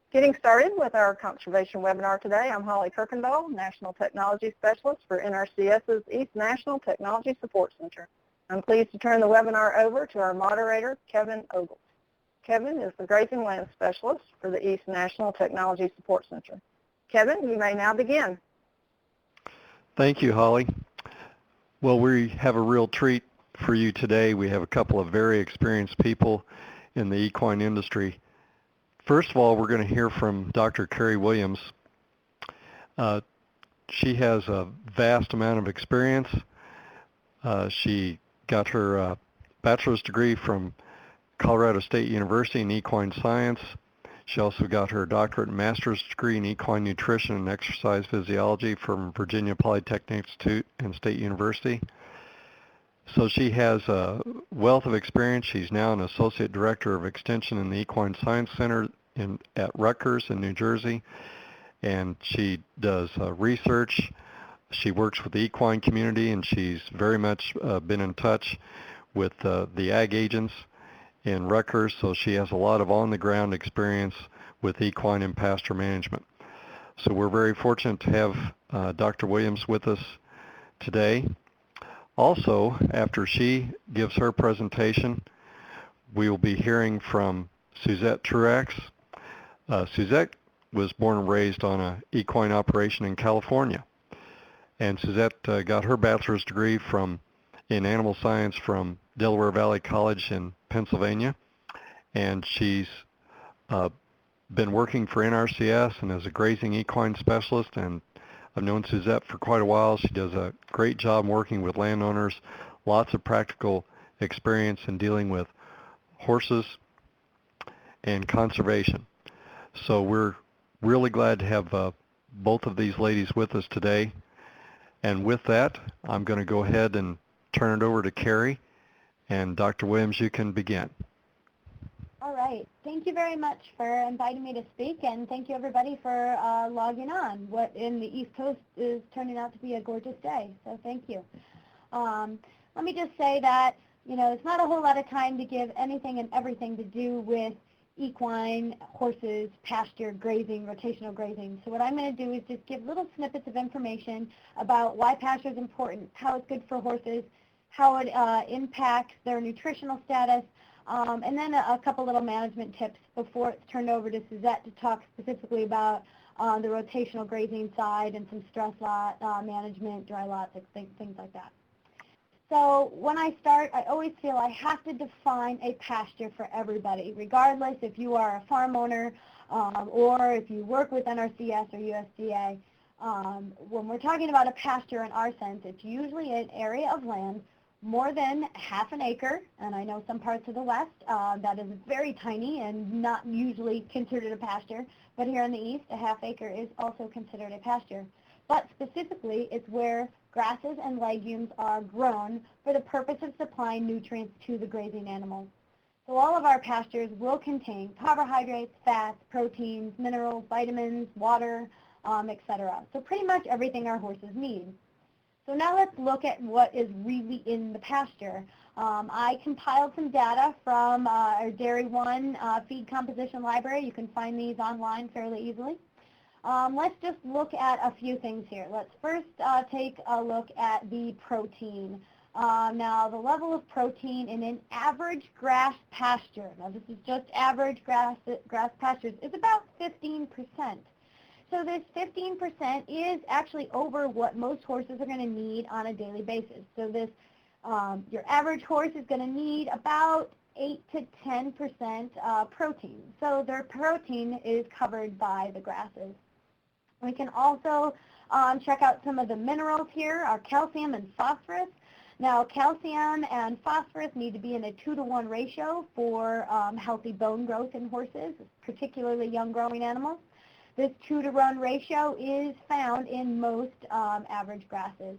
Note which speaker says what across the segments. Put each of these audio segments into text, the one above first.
Speaker 1: Getting started with our conservation webinar today, I'm Holly Kirkendall, National Technology Specialist for NRCS's East National Technology Support Center. I'm pleased to turn the webinar over to our moderator, Kevin Ogles. Kevin is the Grazing Land Specialist for the East National Technology Support Center. Kevin, you may now begin.
Speaker 2: Thank you, Holly. Well, we have a real treat for you today. We have a couple of very experienced people in the equine industry. First of all, we're going to hear from Dr. Carrie Williams. She has a vast amount of experience. She got her bachelor's degree from Colorado State University in equine science. She also got her doctorate and master's degree in equine nutrition and exercise physiology from Virginia Polytechnic Institute and State University. So she has a wealth of experience. She's now an Associate Director of Extension in the Equine Science Center at Rutgers in New Jersey, and she does research. She works with the equine community, and she's very much been in touch with the ag agents in Rutgers, so she has a lot of on-the-ground experience with equine and pasture management. So we're very fortunate to have Dr. Williams with us today. Also, after she gives her presentation, we will be hearing from Suzette Truax. Suzette was born and raised on an equine operation in California. And Suzette got her bachelor's degree in animal science from Delaware Valley College in Pennsylvania. And she's been working for NRCS and as a grazing equine specialist, and I've known Suzette for quite a while. She does a great job working with landowners, lots of practical experience in dealing with horses and conservation. So we're really glad to have both of these ladies with us today. And with that, I'm going to go ahead and turn it over to Carrie. And Dr. Williams, you can begin.
Speaker 3: All right. Thank you very much for inviting me to speak, and thank you everybody for logging on. What in the East Coast is turning out to be a gorgeous day, so thank you. Let me just say that, it's not a whole lot of time to give anything and everything to do with equine, horses, pasture, grazing, rotational grazing. So what I'm going to do is just give little snippets of information about why pasture is important, how it's good for horses, how it impacts their nutritional status, and then a couple little management tips before it's turned over to Suzette to talk specifically about the rotational grazing side and some stress lot management, dry lots, things like that. So when I start, I always feel I have to define a pasture for everybody, regardless if you are a farm owner or if you work with NRCS or USDA. When we're talking about a pasture in our sense, it's usually an area of land more than half an acre, and I know some parts of the West that is very tiny and not usually considered a pasture, but here in the East, a half acre is also considered a pasture. But specifically, it's where grasses and legumes are grown for the purpose of supplying nutrients to the grazing animals. So all of our pastures will contain carbohydrates, fats, proteins, minerals, vitamins, water, etc. So pretty much everything our horses need. So now let's look at what is really in the pasture. I compiled some data from our Dairy One feed composition library. You can find these online fairly easily. Let's just look at a few things here. Let's first take a look at the protein. Now, the level of protein in an average grass pasture, now this is just average grass pastures, is about 15%. So this 15% is actually over what most horses are going to need on a daily basis. So this, your average horse is going to need about 8 to 10% protein. So their protein is covered by the grasses. We can also check out some of the minerals here, our calcium and phosphorus. Now, calcium and phosphorus need to be in a 2-to-1 ratio for healthy bone growth in horses, particularly young growing animals. This 2-to-1 ratio is found in most average grasses.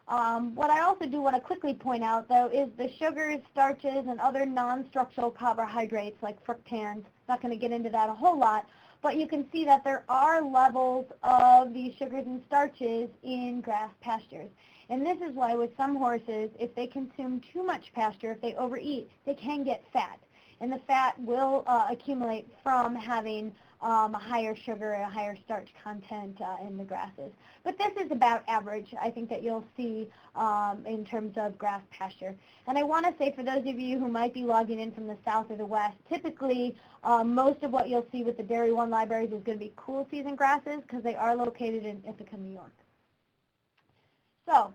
Speaker 3: What I also do want to quickly point out, though, is the sugars, starches, and other non-structural carbohydrates like fructans. Not going to get into that a whole lot, but you can see that there are levels of these sugars and starches in grass pastures. And this is why with some horses, if they consume too much pasture, if they overeat, they can get fat. and the fat will accumulate from having a higher sugar and a higher starch content in the grasses. But this is about average, I think, that you'll see in terms of grass pasture. And I want to say, for those of you who might be logging in from the south or the west, typically most of what you'll see with the Dairy One libraries is going to be cool season grasses because they are located in Ithaca, New York. So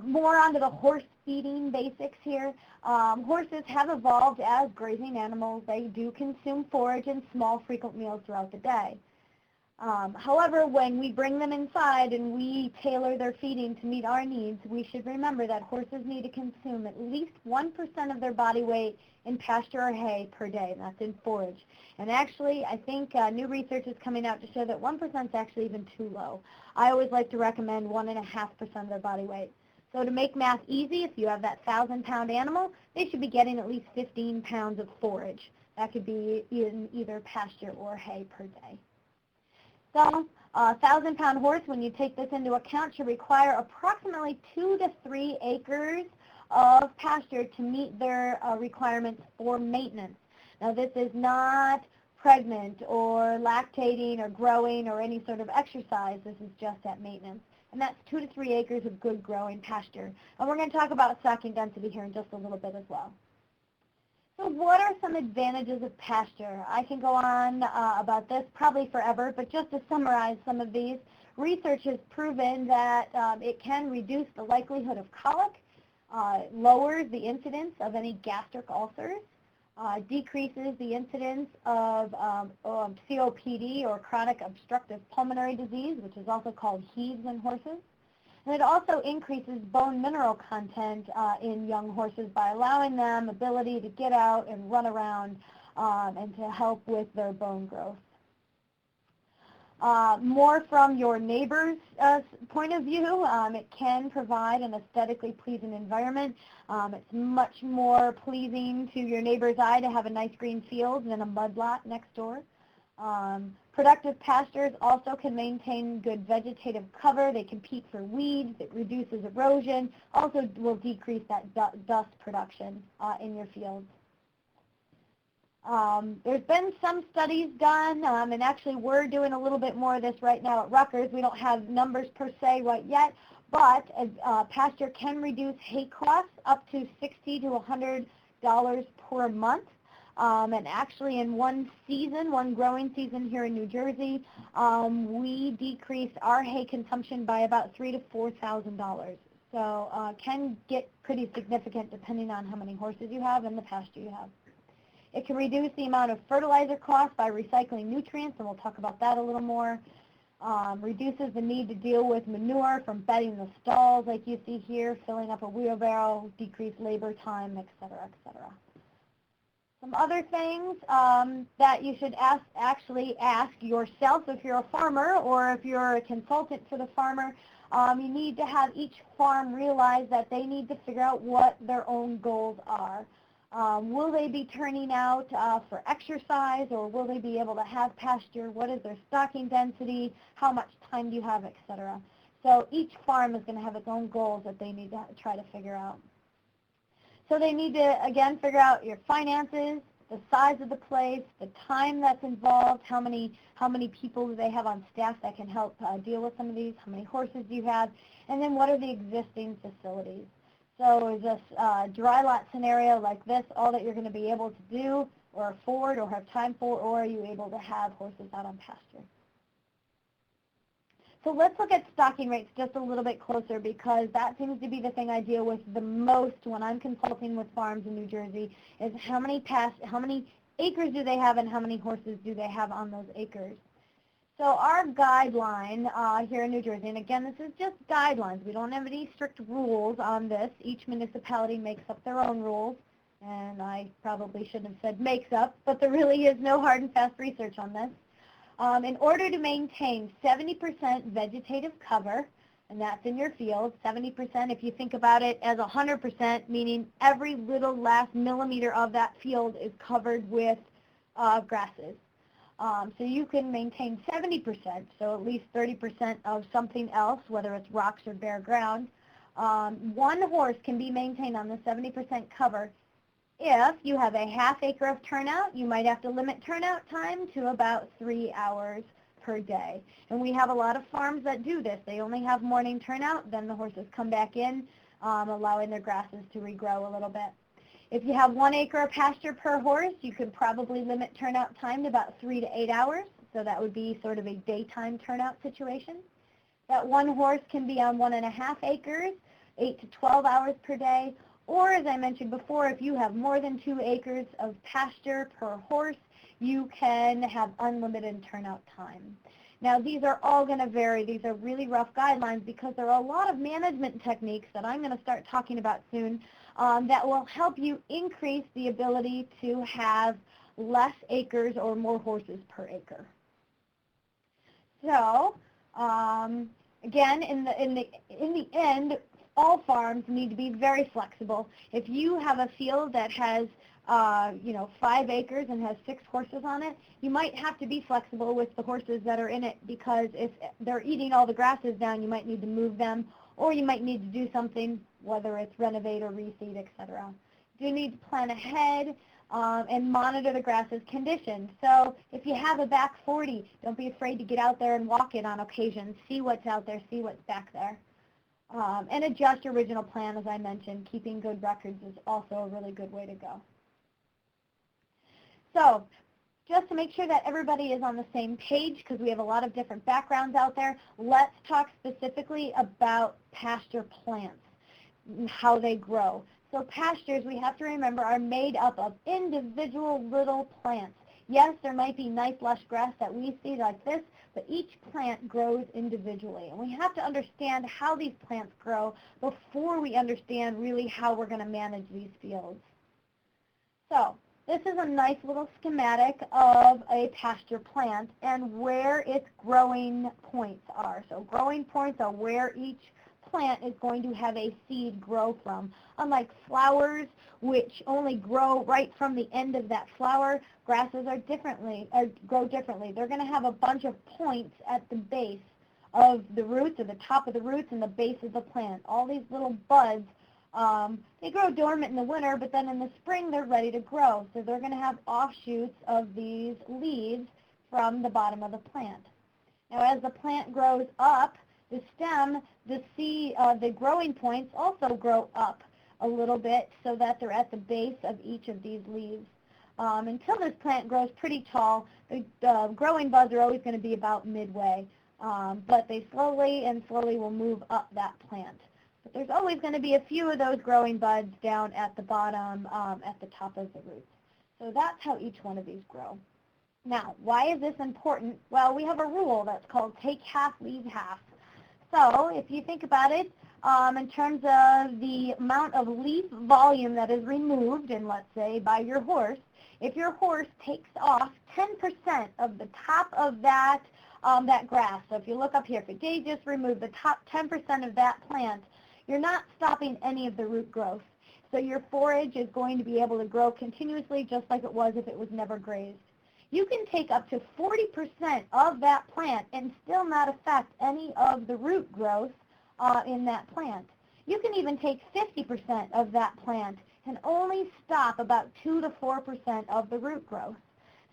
Speaker 3: more onto the horse feeding basics here. Horses have evolved as grazing animals. They do consume forage and small, frequent meals throughout the day. However, when we bring them inside and we tailor their feeding to meet our needs, we should remember that horses need to consume at least 1% of their body weight in pasture or hay per day, and that's in forage. And actually, I think new research is coming out to show that 1% is actually even too low. I always like to recommend 1.5% of their body weight. So to make math easy, if you have that 1,000-pound animal, they should be getting at least 15 pounds of forage. That could be in either pasture or hay per day. So a 1,000-pound horse, when you take this into account, should require approximately 2 to 3 acres of pasture to meet their requirements for maintenance. Now, this is not pregnant or lactating or growing or any sort of exercise. This is just at maintenance. And that's 2 to 3 acres of good growing pasture. And we're going to talk about stocking density here in just a little bit as well. So what are some advantages of pasture? I can go on about this probably forever, but just to summarize some of these, research has proven that it can reduce the likelihood of colic, lowers the incidence of any gastric ulcers, decreases the incidence of COPD, or chronic obstructive pulmonary disease, which is also called HEAVS in horses. And it also increases bone mineral content in young horses by allowing them ability to get out and run around and to help with their bone growth. More from your neighbor's point of view, it can provide an aesthetically pleasing environment. It's much more pleasing to your neighbor's eye to have a nice green field than a mud lot next door. Productive pastures also can maintain good vegetative cover. They compete for weeds. It reduces erosion. Also will decrease that dust production in your fields. There's been some studies done, and actually we're doing a little bit more of this right now at Rutgers. We don't have numbers per se right yet, but pasture can reduce hay costs up to $60 to $100 per month. And actually in one growing season here in New Jersey, we decreased our hay consumption by about $3,000 to $4,000. So can get pretty significant depending on how many horses you have and the pasture you have. It can reduce the amount of fertilizer costs by recycling nutrients, and we'll talk about that a little more. Reduces the need to deal with manure from bedding the stalls like you see here, filling up a wheelbarrow, decreased labor time, et cetera, et cetera. Some other things that you should actually ask yourself if you're a farmer or if you're a consultant for the farmer. You need to have each farm realize that they need to figure out what their own goals are. Will they be turning out for exercise, or will they be able to have pasture? What is their stocking density? How much time do you have, et cetera? So each farm is going to have its own goals that they need to try to figure out. So they need to, again, figure out your finances, the size of the place, the time that's involved, how many people do they have on staff that can help deal with some of these, how many horses do you have, and then what are the existing facilities. So is this dry lot scenario like this all that you're going to be able to do or afford or have time for, or are you able to have horses out on pasture? So let's look at stocking rates just a little bit closer, because that seems to be the thing I deal with the most when I'm consulting with farms in New Jersey, is how many acres do they have and how many horses do they have on those acres. So our guideline here in New Jersey, and again, this is just guidelines. We don't have any strict rules on this. Each municipality makes up their own rules, and I probably shouldn't have said makes up, but there really is no hard and fast research on this. In order to maintain 70% vegetative cover, and that's in your field, 70% if you think about it as 100%, meaning every little last millimeter of that field is covered with grasses. So you can maintain 70%, so at least 30% of something else, whether it's rocks or bare ground. One horse can be maintained on the 70% cover If you have a half acre of turnout, you might have to limit turnout time to about 3 hours per day. And we have a lot of farms that do this. They only have morning turnout, then the horses come back in, allowing their grasses to regrow a little bit. If you have 1 acre of pasture per horse, you could probably limit turnout time to about 3 to 8 hours. So that would be sort of a daytime turnout situation. That one horse can be on 1.5 acres, 8 to 12 hours per day. Or, as I mentioned before, if you have more than 2 acres of pasture per horse, you can have unlimited turnout time. Now, these are all going to vary. These are really rough guidelines because there are a lot of management techniques that I'm going to start talking about soon that will help you increase the ability to have less acres or more horses per acre. So, again, in the end, all farms need to be very flexible. If you have a field that has 5 acres and has 6 horses on it, you might have to be flexible with the horses that are in it, because if they're eating all the grasses down, you might need to move them, or you might need to do something, whether it's renovate or reseed, etc. You need to plan ahead and monitor the grass's condition. So if you have a back 40, don't be afraid to get out there and walk it on occasion. See what's out there, see what's back there. And adjust your original plan, as I mentioned. Keeping good records is also a really good way to go. So just to make sure that everybody is on the same page, because we have a lot of different backgrounds out there, let's talk specifically about pasture plants and how they grow. So pastures, we have to remember, are made up of individual little plants. Yes, there might be nice lush grass that we see like this, but each plant grows individually. And we have to understand how these plants grow before we understand really how we're going to manage these fields. So this is a nice little schematic of a pasture plant and where its growing points are. So growing points are where each plant is going to have a seed grow from. Unlike flowers, which only grow right from the end of that flower, grasses grow differently. They're going to have a bunch of points at the base of the roots, at the top of the roots, and the base of the plant. All these little buds, they grow dormant in the winter, but then in the spring they're ready to grow. So they're going to have offshoots of these leaves from the bottom of the plant. Now, as the plant grows up, the stem, the growing points also grow up a little bit so that they're at the base of each of these leaves. Until this plant grows pretty tall, the growing buds are always going to be about midway, but they slowly will move up that plant. But there's always going to be a few of those growing buds down at the bottom, at the top of the roots. So that's how each one of these grow. Now, why is this important? Well, we have a rule that's called take half, leave half. So if you think about it, in terms of the amount of leaf volume that is removed, and let's say by your horse, if your horse takes off 10% of the top of that grass, so if you look up here, if they just remove the top 10% of that plant, you're not stopping any of the root growth. So your forage is going to be able to grow continuously just like it was if it was never grazed. You can take up to 40% of that plant and still not affect any of the root growth in that plant. You can even take 50% of that plant and only stop about 2 to 4% of the root growth.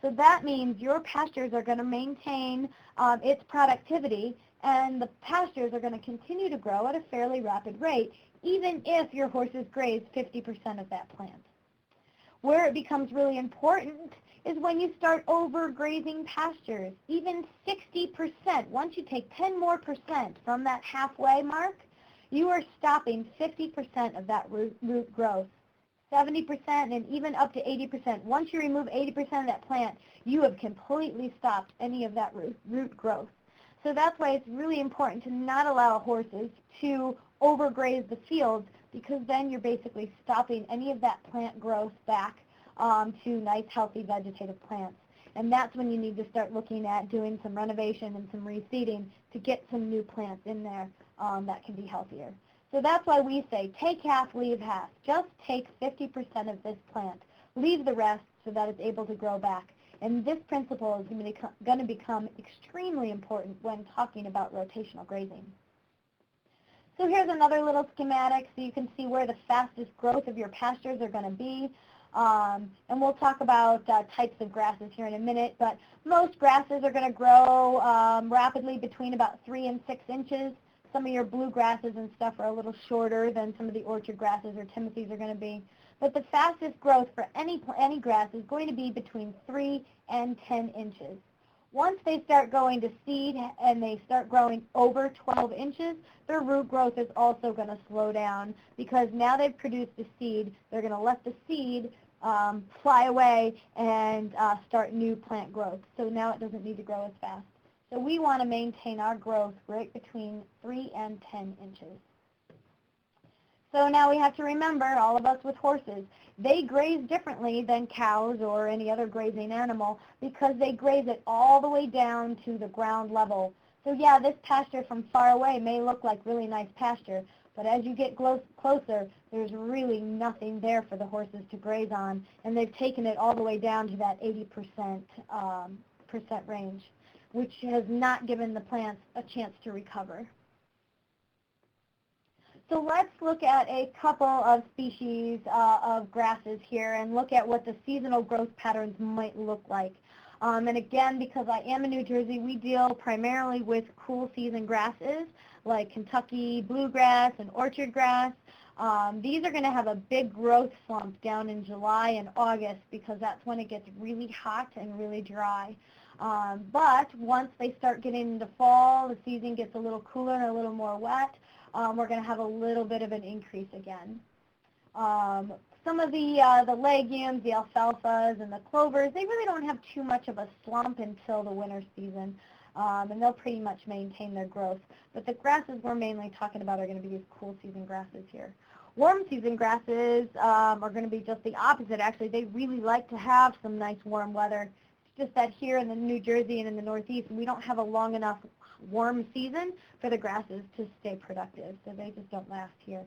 Speaker 3: So that means your pastures are going to maintain its productivity, and the pastures are going to continue to grow at a fairly rapid rate, even if your horses graze 50% of that plant. Where it becomes really important is when you start overgrazing pastures. Even 60%, once you take 10% more from that halfway mark, you are stopping 50% of that root growth. 70% and even up to 80%. Once you remove 80% of that plant, you have completely stopped any of that root growth. So that's why it's really important to not allow horses to overgraze the fields, because then you're basically stopping any of that plant growth back to nice, healthy vegetative plants. And that's when you need to start looking at doing some renovation and some reseeding to get some new plants in there that can be healthier. So that's why we say take half, leave half. Just take 50% of this plant. Leave the rest so that it's able to grow back. And this principle is going to become extremely important when talking about rotational grazing. So here's another little schematic so you can see where the fastest growth of your pastures are going to be. And we'll talk about types of grasses here in a minute, but most grasses are going to grow rapidly between about 3 and 6 inches. Some of your bluegrasses and stuff are a little shorter than some of the orchard grasses or timothys are going to be. But the fastest growth for any grass is going to be between 3 and 10 inches. Once they start going to seed and they start growing over 12 inches, their root growth is also going to slow down because now they've produced the seed. They're going to let the seed fly away and start new plant growth. So now it doesn't need to grow as fast. So we want to maintain our growth right between 3 and 10 inches. So now we have to remember, all of us with horses, they graze differently than cows or any other grazing animal because they graze it all the way down to the ground level. So yeah, this pasture from far away may look like really nice pasture, but as you get closer, there's really nothing there for the horses to graze on, and they've taken it all the way down to that 80% range, which has not given the plants a chance to recover. So let's look at a couple of species of grasses here and look at what the seasonal growth patterns might look like. And again, because I am in New Jersey, we deal primarily with cool season grasses like Kentucky bluegrass and orchard grass. These are going to have a big growth slump down in July and August because that's when it gets really hot and really dry. But once they start getting into fall, the season gets a little cooler and a little more wet. We're going to have a little bit of an increase again. Some of the legumes, the alfalfas, and the clovers, they really don't have too much of a slump until the winter season, and they'll pretty much maintain their growth. But the grasses we're mainly talking about are going to be these cool season grasses here. Warm season grasses are going to be just the opposite. Actually, they really like to have some nice warm weather. It's just that here in the New Jersey and in the Northeast, we don't have a long enough warm season for the grasses to stay productive, so they just don't last here.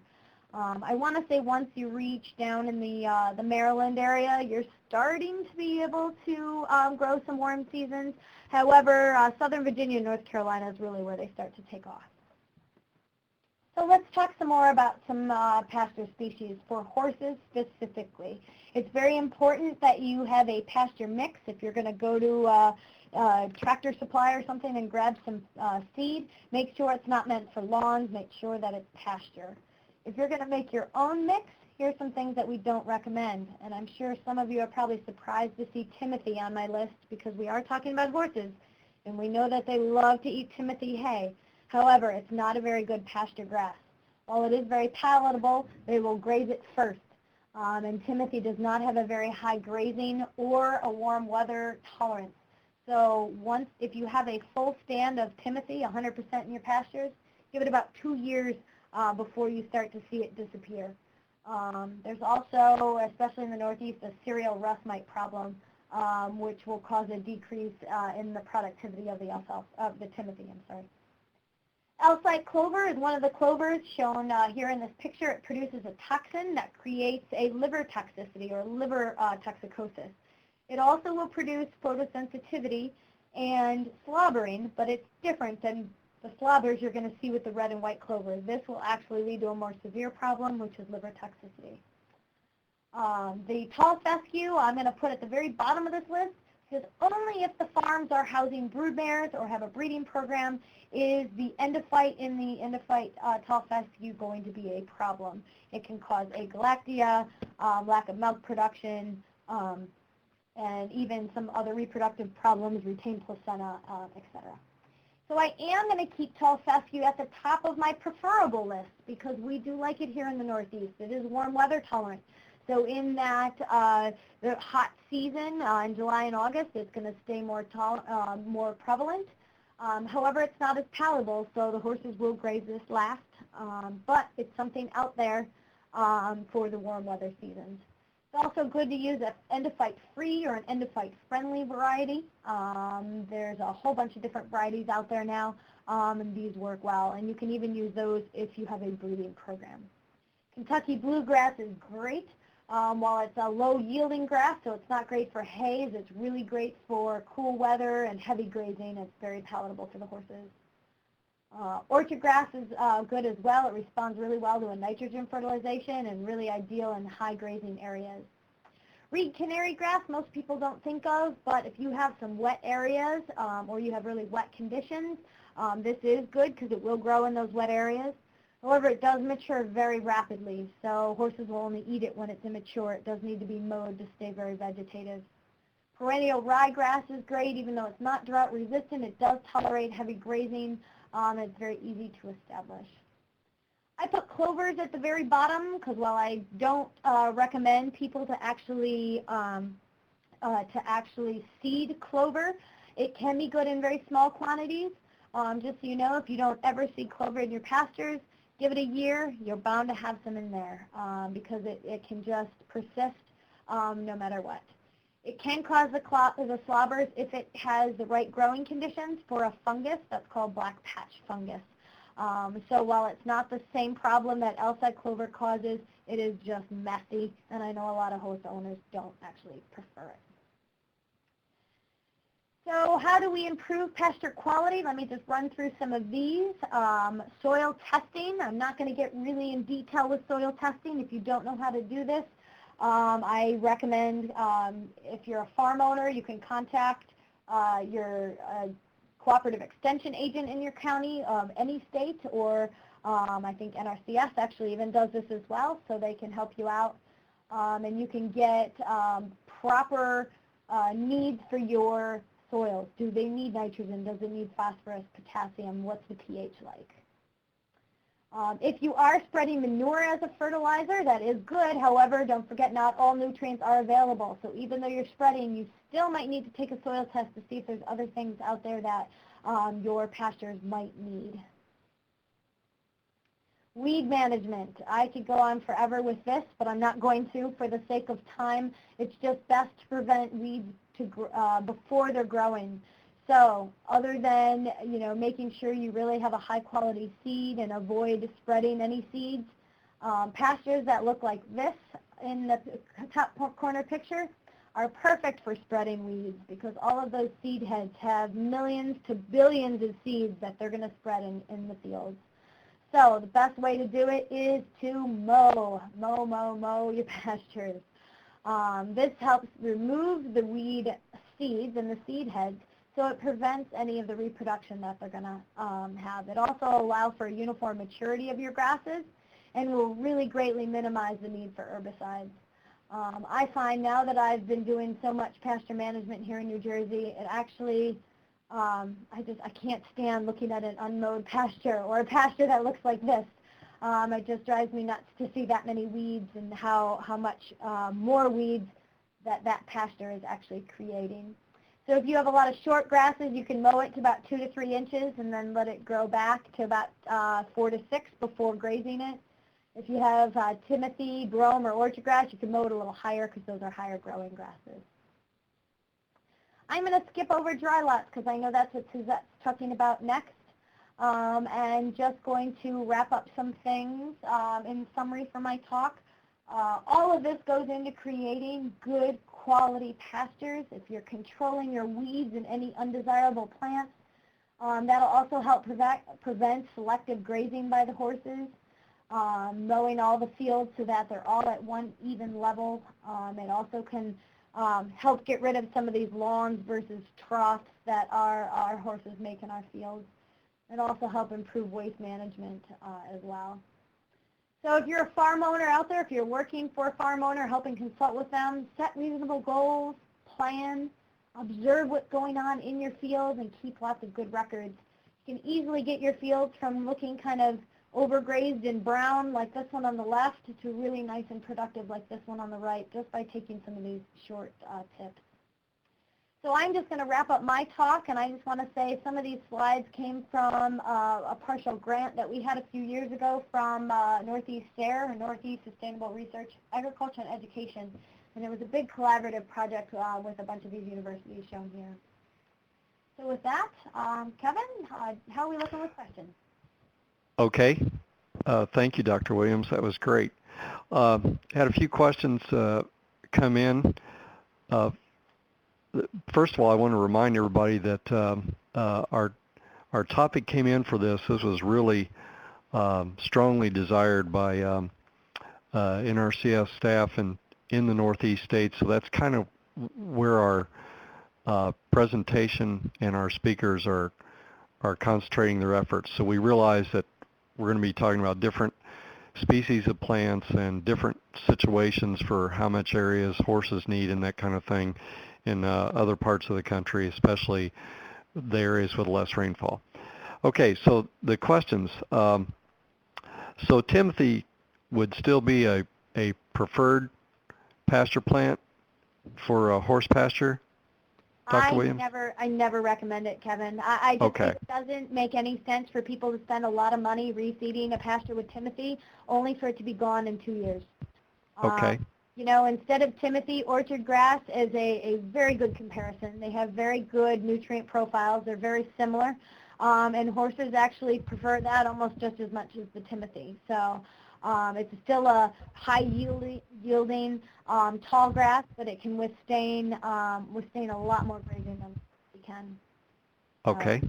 Speaker 3: I want to say once you reach down in the Maryland area, you're starting to be able to grow some warm seasons. However, Southern Virginia and North Carolina is really where they start to take off. So let's talk some more about some pasture species for horses specifically. It's very important that you have a pasture mix. If you're going to go to Tractor Supply or something and grab some seed, make sure it's not meant for lawns. Make sure that it's pasture. If you're going to make your own mix, here's some things that we don't recommend. And I'm sure some of you are probably surprised to see timothy on my list because we are talking about horses, and we know that they love to eat timothy hay. However, it's not a very good pasture grass. While it is very palatable, they will graze it first. And timothy does not have a very high grazing or a warm weather tolerance. So if you have a full stand of timothy, 100% in your pastures, give it about 2 years before you start to see it disappear. There's also, especially in the Northeast, a cereal rust mite problem, which will cause a decrease in the productivity of the timothy. Alsike clover is one of the clovers shown here in this picture. It produces a toxin that creates a liver toxicity or liver toxicosis. It also will produce photosensitivity and slobbering, but it's different than the slobbers you're going to see with the red and white clover. This will actually lead to a more severe problem, which is liver toxicity. The tall fescue I'm going to put at the very bottom of this list because only if the farms are housing broodmares or have a breeding program is the endophyte in the endophyte tall fescue going to be a problem. It can cause agalactia, lack of milk production, and even some other reproductive problems, retained placenta, etc. So I am going to keep tall fescue at the top of my preferable list because we do like it here in the Northeast. It is warm weather tolerant. So in that the hot season in July and August, it's going to stay more prevalent. However, it's not as palatable, so the horses will graze this last. But it's something out there for the warm weather seasons. It's also good to use an endophyte-free or an endophyte-friendly variety. There's a whole bunch of different varieties out there now, and these work well. And you can even use those if you have a breeding program. Kentucky bluegrass is great. While it's a low-yielding grass, so it's not great for hays, it's really great for cool weather and heavy grazing. It's very palatable for the horses. Orchard grass is good as well. It responds really well to a nitrogen fertilization and really ideal in high grazing areas. Reed canary grass, most people don't think of, but if you have some wet areas or you have really wet conditions, this is good because it will grow in those wet areas. However, it does mature very rapidly, so horses will only eat it when it's immature. It does need to be mowed to stay very vegetative. Perennial ryegrass is great, even though it's not drought resistant. It does tolerate heavy grazing. It's very easy to establish. I put clovers at the very bottom because while I don't recommend people to actually seed clover, it can be good in very small quantities. Just so you know, if you don't ever see clover in your pastures, give it a year. You're bound to have some in there because it can just persist no matter what. It can cause the slobbers if it has the right growing conditions for a fungus that's called black patch fungus. So while it's not the same problem that Elside clover causes, it is just messy, and I know a lot of horse owners don't actually prefer it. So how do we improve pasture quality? Let me just run through some of these. Soil testing. I'm not going to get really in detail with soil testing. If you don't know how to do this, I recommend if you're a farm owner, you can contact your cooperative extension agent in your county of any state, or I think NRCS actually even does this as well, so they can help you out. And you can get proper needs for your soils. Do they need nitrogen? Does it need phosphorus, potassium? What's the pH like? If you are spreading manure as a fertilizer, that is good. However, don't forget not all nutrients are available. So even though you're spreading, you still might need to take a soil test to see if there's other things out there that your pastures might need. Weed management. I could go on forever with this, but I'm not going to for the sake of time. It's just best to prevent weeds before they're growing. So other than, making sure you really have a high quality seed and avoid spreading any seeds, pastures that look like this in the top corner picture are perfect for spreading weeds because all of those seed heads have millions to billions of seeds that they're going to spread in the fields. So the best way to do it is to mow your pastures. This helps remove the weed seeds and the seed heads, so it prevents any of the reproduction that they're going to have. It also allows for a uniform maturity of your grasses and will really greatly minimize the need for herbicides. I find now that I've been doing so much pasture management here in New Jersey, it actually, I can't stand looking at an unmowed pasture or a pasture that looks like this. It just drives me nuts to see that many weeds and how much more weeds that pasture is actually creating. So if you have a lot of short grasses, you can mow it to about 2 to 3 inches and then let it grow back to about 4 to 6 before grazing it. If you have timothy, brome, or orchard grass, you can mow it a little higher because those are higher growing grasses. I'm going to skip over dry lots because I know that's what Suzette's talking about next. And just going to wrap up some things in summary for my talk. All of this goes into creating good quality pastures. If you're controlling your weeds and any undesirable plants, that'll also help prevent selective grazing by the horses. Mowing all the fields so that they're all at one even level. It also can help get rid of some of these lawns versus troughs that our horses make in our fields. It also help improve waste management as well. So if you're a farm owner out there, if you're working for a farm owner, helping consult with them, set reasonable goals, plan, observe what's going on in your field, and keep lots of good records. You can easily get your fields from looking kind of overgrazed and brown like this one on the left to really nice and productive like this one on the right just by taking some of these short tips. So I'm just going to wrap up my talk, and I just want to say some of these slides came from a partial grant that we had a few years ago from Northeast SARE, Northeast Sustainable Research, Agriculture and Education, and it was a big collaborative project with a bunch of these universities shown here. So with that, Kevin, how are we looking with questions?
Speaker 2: Okay. Thank you, Dr. Williams. That was great. Had a few questions come in. First of all, I want to remind everybody that our topic came in for this. This was really strongly desired by NRCS staff and in the Northeast states. So that's kind of where our presentation and our speakers are concentrating their efforts. So we realize that we're going to be talking about different species of plants and different situations for how much areas horses need and that kind of thing in other parts of the country, especially the areas with less rainfall. Okay, so the questions. So Timothy would still be a preferred pasture plant for horse pasture, Dr. Williams?
Speaker 3: I never recommend it, Kevin. I just
Speaker 2: Okay.
Speaker 3: think it doesn't make any sense for people to spend a lot of money reseeding a pasture with Timothy, only for it to be gone in 2 years.
Speaker 2: Okay.
Speaker 3: You know, instead of Timothy, orchard grass is a very good comparison. They have very good nutrient profiles. They're very similar. And horses actually prefer that almost just as much as the Timothy. So it's still a high yielding tall grass, but it can withstand a lot more grazing than we can.
Speaker 2: Okay.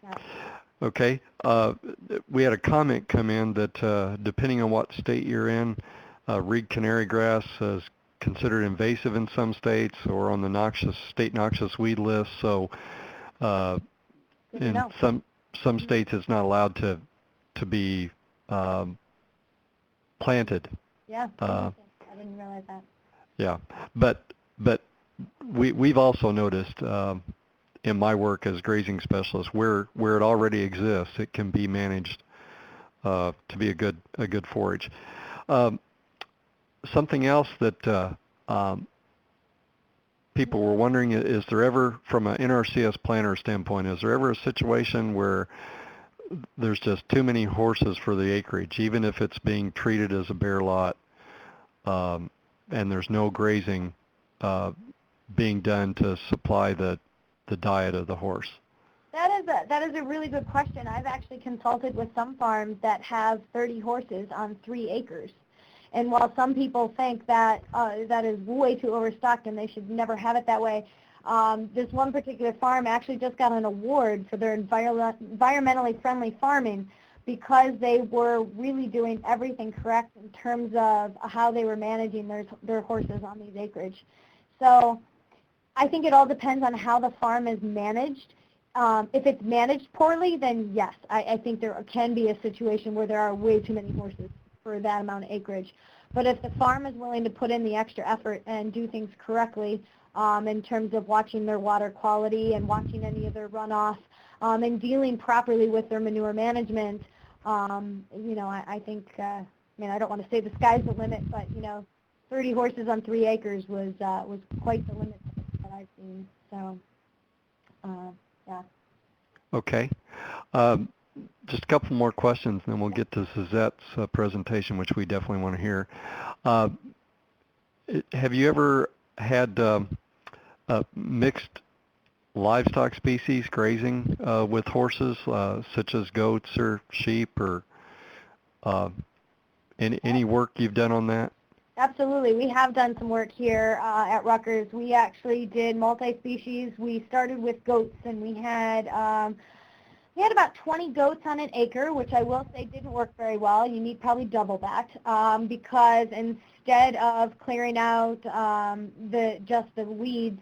Speaker 3: Yeah.
Speaker 2: Okay. We had a comment come in that depending on what state you're in, Reed canary grass is considered invasive in some states or on the state noxious weed list. So in some states it's not allowed to be planted.
Speaker 3: Yeah. I didn't realize that.
Speaker 2: Yeah, but we've also noticed in my work as grazing specialist where it already exists, it can be managed to be a good forage. Something else that people were wondering, is there ever, from an NRCS planner standpoint, is there ever a situation where there's just too many horses for the acreage, even if it's being treated as a bare lot, and there's no grazing being done to supply the diet of the horse?
Speaker 3: That is a really good question. I've actually consulted with some farms that have 30 horses on 3 acres. And while some people think that that is way too overstocked and they should never have it that way, this one particular farm actually just got an award for their environmentally friendly farming because they were really doing everything correct in terms of how they were managing their horses on these acreage. So I think it all depends on how the farm is managed. If it's managed poorly, then yes, I think there can be a situation where there are way too many horses for that amount of acreage. But if the farm is willing to put in the extra effort and do things correctly in terms of watching their water quality and watching any of their runoff and dealing properly with their manure management, you know, I think, I mean, I don't want to say the sky's the limit, but, you know, 30 horses on 3 acres was quite the limit that I've seen. So, yeah.
Speaker 2: Okay. Just a couple more questions, and then we'll get to Suzette's presentation, which we definitely want to hear. Have you ever had mixed livestock species grazing with horses, such as goats or sheep, or any work you've done on that?
Speaker 3: Absolutely. We have done some work here at Rutgers. We actually did multi-species. We started with goats, and we had about 20 goats on an acre, which I will say didn't work very well. You need probably double that because instead of clearing out just the weeds,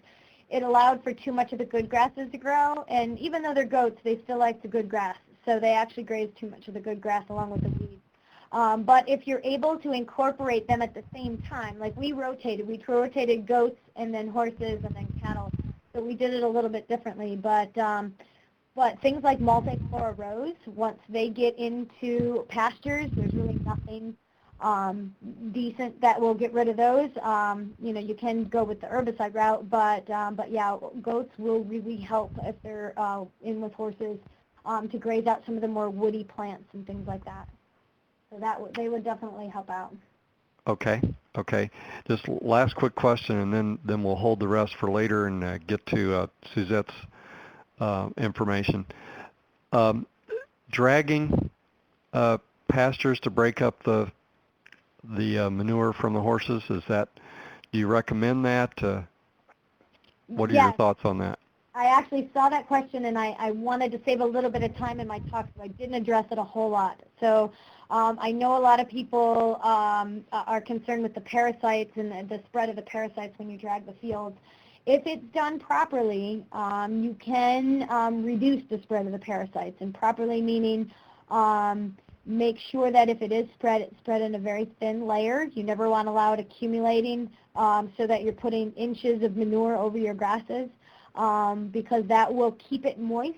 Speaker 3: it allowed for too much of the good grasses to grow. And even though they're goats, they still like the good grass. So they actually graze too much of the good grass along with the weeds. But if you're able to incorporate them at the same time, like we rotated goats and then horses and then cattle. So we did it a little bit differently. But things like multiflora rows, once they get into pastures, there's really nothing decent that will get rid of those. You know, you can go with the herbicide route, but yeah, goats will really help if they're in with horses to graze out some of the more woody plants and things like that. So they would definitely help out. Okay.
Speaker 2: Just last quick question, and then we'll hold the rest for later and get to Suzette's information. Dragging pastures to break up the manure from the horses, do you recommend that? What are your thoughts on that?
Speaker 3: I actually saw that question, and I wanted to save a little bit of time in my talk, so I didn't address it a whole lot. So I know a lot of people are concerned with the parasites and the spread of the parasites when you drag the fields. If it's done properly, you can reduce the spread of the parasites, and properly meaning make sure that if it is spread, it's spread in a very thin layer. You never want to allow it accumulating so that you're putting inches of manure over your grasses. Because that will keep it moist,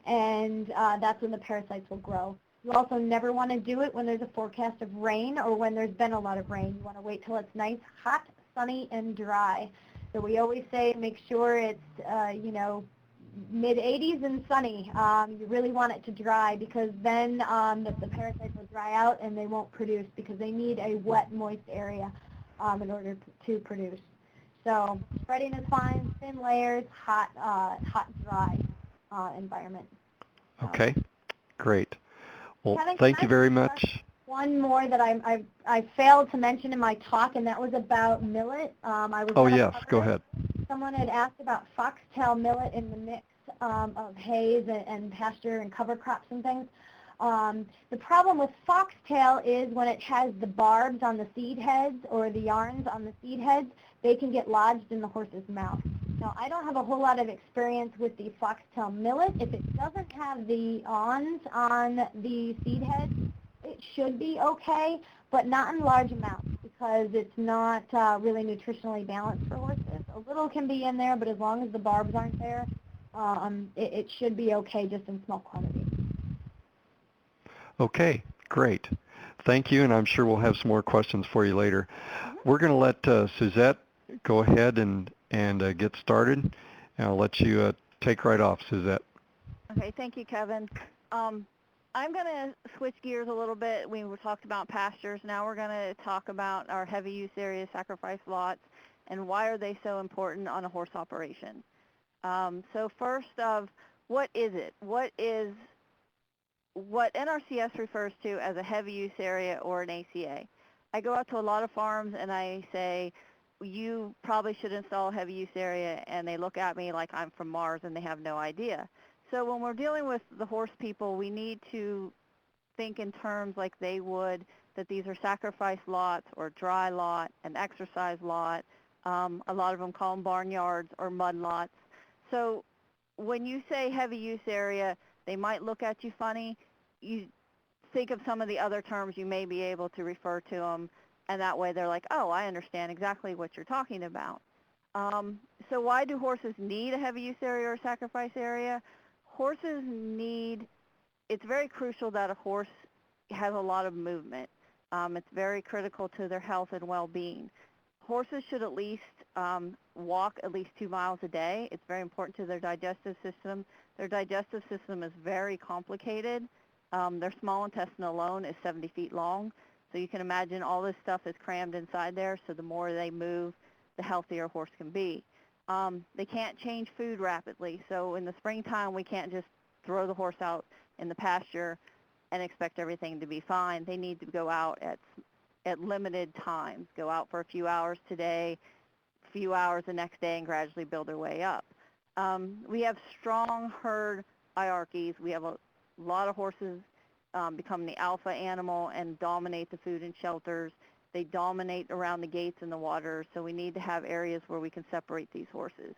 Speaker 3: and that's when the parasites will grow. You also never want to do it when there's a forecast of rain or when there's been a lot of rain. You want to wait till it's nice, hot, sunny, and dry. So we always say make sure it's, mid-80s and sunny. You really want it to dry because then the parasites will dry out and they won't produce because they need a wet, moist area in order to produce. So spreading is fine, thin layers, hot, dry environment.
Speaker 2: Okay, great. Well,
Speaker 3: Kevin,
Speaker 2: thank you very much.
Speaker 3: One more that I failed to mention in my talk, and that was about millet. I was
Speaker 2: Oh,
Speaker 3: gonna
Speaker 2: yes,
Speaker 3: cover
Speaker 2: go
Speaker 3: it.
Speaker 2: ahead.
Speaker 3: Someone had asked about foxtail millet in the mix of hays and pasture and cover crops and things. The problem with foxtail is when it has the barbs on the seed heads or the yarns on the seed heads, they can get lodged in the horse's mouth. Now, I don't have a whole lot of experience with the foxtail millet. If it doesn't have the awns on the seed heads, it should be okay, but not in large amounts because it's not really nutritionally balanced for horses. A little can be in there, but as long as the barbs aren't there, it should be okay just in small quantities.
Speaker 2: Okay, great. Thank you, and I'm sure we'll have some more questions for you later. We're going to let Suzette go ahead and get started, and I'll let you take right off, Suzette.
Speaker 1: Okay, thank you, Kevin. I'm going to switch gears a little bit. We were talked about pastures. Now we're going to talk about our heavy use area sacrifice lots and why are they so important on a horse operation. So first what is it? What NRCS refers to as a heavy use area or an ACA. I go out to a lot of farms and I say, you probably should install a heavy use area, and they look at me like I'm from Mars and they have no idea. So when we're dealing with the horse people, we need to think in terms like they would, that these are sacrifice lots or dry lot, an exercise lot. A lot of them call them barnyards or mud lots. So when you say heavy use area, they might look at you funny. You think of some of the other terms you may be able to refer to them, and that way they're like, oh, I understand exactly what you're talking about. So why do horses need a heavy use area or sacrifice area? Horses need, it's very crucial that a horse has a lot of movement. It's very critical to their health and well-being. Horses should at least walk at least 2 miles a day. It's very important to their digestive system. Their digestive system is very complicated. Their small intestine alone is 70 feet long. So you can imagine all this stuff is crammed inside there, so the more they move, the healthier a horse can be. They can't change food rapidly, so in the springtime we can't just throw the horse out in the pasture and expect everything to be fine. They need to go out at limited times, go out for a few hours today, a few hours the next day, and gradually build their way up. We have strong herd hierarchies. We have a lot of horses become the alpha animal and dominate the food and shelters. They dominate around the gates and the water, so we need to have areas where we can separate these horses.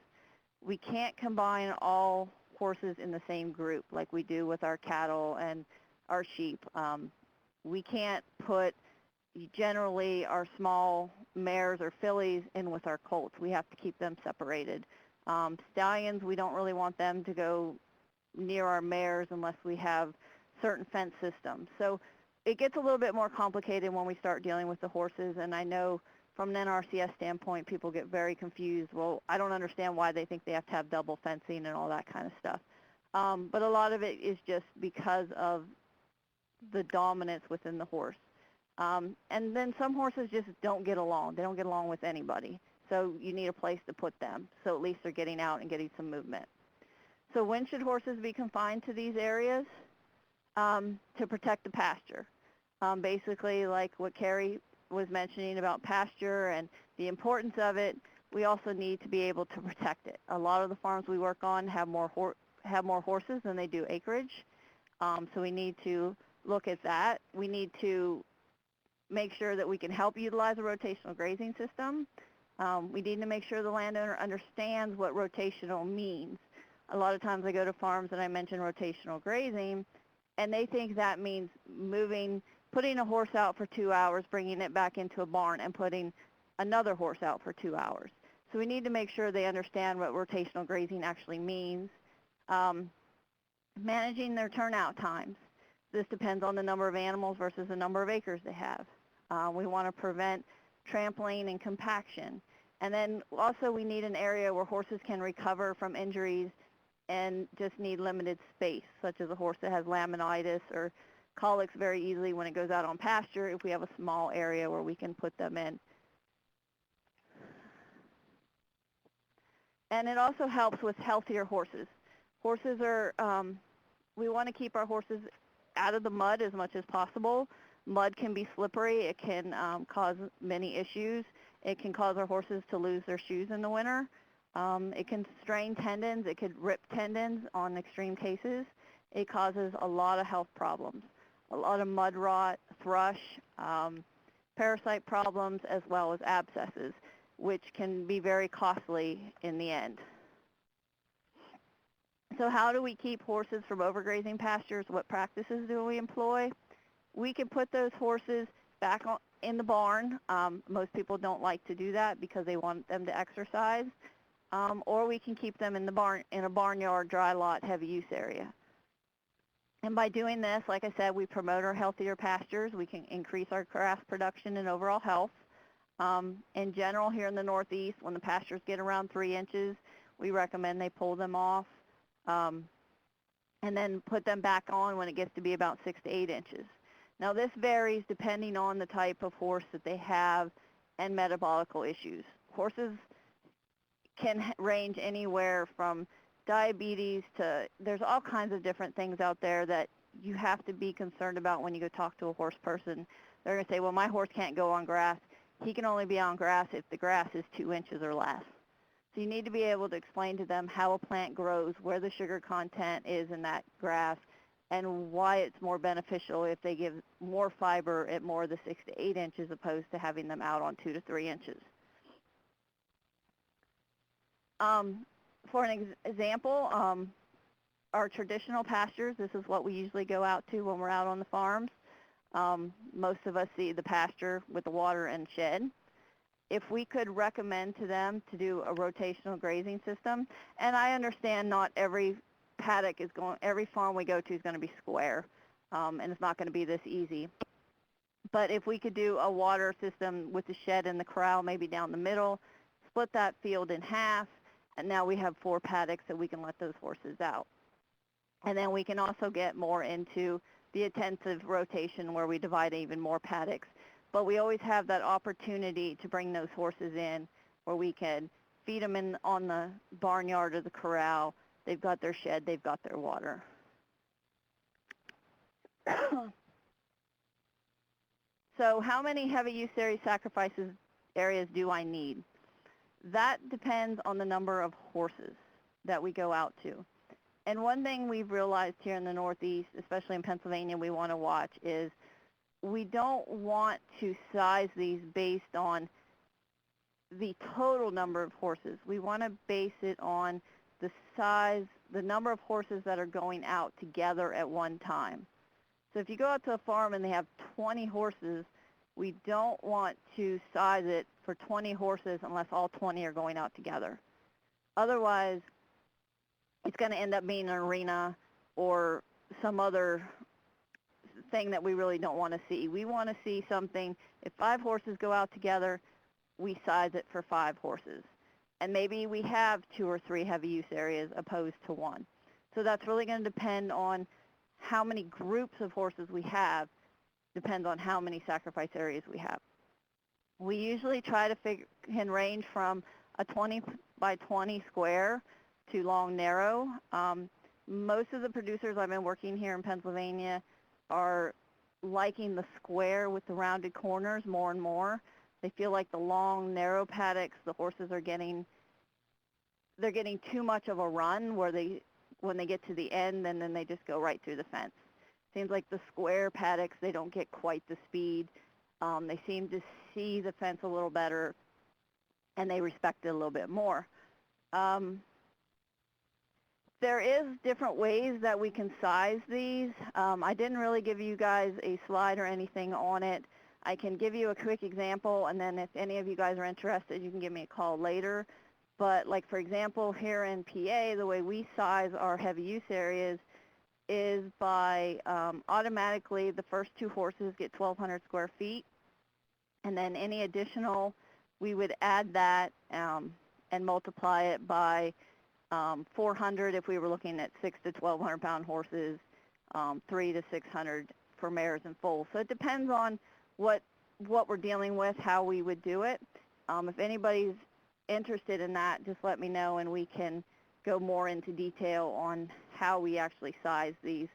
Speaker 1: We can't combine all horses in the same group like we do with our cattle and our sheep. We can't put generally our small mares or fillies in with our colts. We have to keep them separated. Stallions, we don't really want them to go near our mares unless we have certain fence systems. So it gets a little bit more complicated when we start dealing with the horses, and I know from an NRCS standpoint, people get very confused. Well, I don't understand why they think they have to have double fencing and all that kind of stuff. But a lot of it is just because of the dominance within the horse. And then some horses just don't get along. They don't get along with anybody. So you need a place to put them, so at least they're getting out and getting some movement. So when should horses be confined to these areas? To protect the pasture. Basically, like what Carrie was mentioning about pasture and the importance of it, we also need to be able to protect it. A lot of the farms we work on have more horses than they do acreage, so we need to look at that. We need to make sure that we can help utilize a rotational grazing system. We need to make sure the landowner understands what rotational means. A lot of times I go to farms and I mention rotational grazing, and they think that means putting a horse out for 2 hours, bringing it back into a barn, and putting another horse out for 2 hours. So we need to make sure they understand what rotational grazing actually means. Managing their turnout times. This depends on the number of animals versus the number of acres they have. We want to prevent trampling and compaction. And then also we need an area where horses can recover from injuries and just need limited space, such as a horse that has laminitis or colics very easily when it goes out on pasture, if we have a small area where we can put them in. And it also helps with healthier horses. Horses are, we want to keep our horses out of the mud as much as possible. Mud can be slippery. It can cause many issues. It can cause our horses to lose their shoes in the winter. It can strain tendons. It could rip tendons on extreme cases. It causes a lot of health problems, a lot of mud rot, thrush, parasite problems, as well as abscesses, which can be very costly in the end. So how do we keep horses from overgrazing pastures? What practices do we employ? We can put those horses back in the barn. Most people don't like to do that because they want them to exercise. Or we can keep them in the barn, in a barnyard, dry lot, heavy use area. And by doing this, like I said, we promote our healthier pastures. We can increase our grass production and overall health. In general, here in the Northeast, when the pastures get around 3 inches, we recommend they pull them off and then put them back on when it gets to be about 6 to 8 inches. Now, this varies depending on the type of horse that they have and metabolical issues. Horses can range anywhere from diabetes to, there's all kinds of different things out there that you have to be concerned about when you go talk to a horse person. They're going to say, well, my horse can't go on grass. He can only be on grass if the grass is 2 inches or less. So you need to be able to explain to them how a plant grows, where the sugar content is in that grass, and why it's more beneficial if they give more fiber at more of the 6 to 8 inches opposed to having them out on 2 to 3 inches. For an example, our traditional pastures, this is what we usually go out to when we're out on the farms. Most of us see the pasture with the water and shed. If we could recommend to them to do a rotational grazing system, and I understand not every paddock is going, every farm we go to is going to be square, and it's not going to be this easy. But if we could do a water system with the shed and the corral maybe down the middle, split that field in half, and now we have 4 paddocks that we can let those horses out. And then we can also get more into the intensive rotation where we divide even more paddocks. But we always have that opportunity to bring those horses in where we can feed them in on the barnyard or the corral. They've got their shed, they've got their water. So how many heavy use area sacrifices areas do I need? That depends on the number of horses that we go out to. And one thing we've realized here in the Northeast, especially in Pennsylvania, we want to watch is we don't want to size these based on the total number of horses. We want to base it on the size, the number of horses that are going out together at one time. So if you go out to a farm and they have 20 horses, we don't want to size it for 20 horses unless all 20 are going out together. Otherwise, it's going to end up being an arena or some other thing that we really don't want to see. We want to see something, if 5 horses go out together, we size it for 5 horses. And maybe we have 2 or 3 heavy use areas opposed to 1. So that's really going to depend on how many groups of horses we have, depends on how many sacrifice areas we have. We usually try to can range from a 20 by 20 square to long narrow. Most of the producers I've been working here in Pennsylvania are liking the square with the rounded corners more and more. They feel like the long, narrow paddocks, the horses are they're getting too much of a run where when they get to the end, and then they just go right through the fence. Seems like the square paddocks, they don't get quite the speed. They seem to see the fence a little better, and they respect it a little bit more. There is different ways that we can size these. I didn't really give you guys a slide or anything on it. I can give you a quick example, and then if any of you guys are interested, you can give me a call later. But like, for example, here in PA, the way we size our heavy use areas is by automatically the first 2 horses get 1,200 square feet, and then any additional, we would add that and multiply it by 400 if we were looking at 6 to 1,200 pound horses, 3 to 600 for mares and foals. So it depends on what we're dealing with, how we would do it. If anybody's interested in that, just let me know, and we can go more into detail on how we actually size these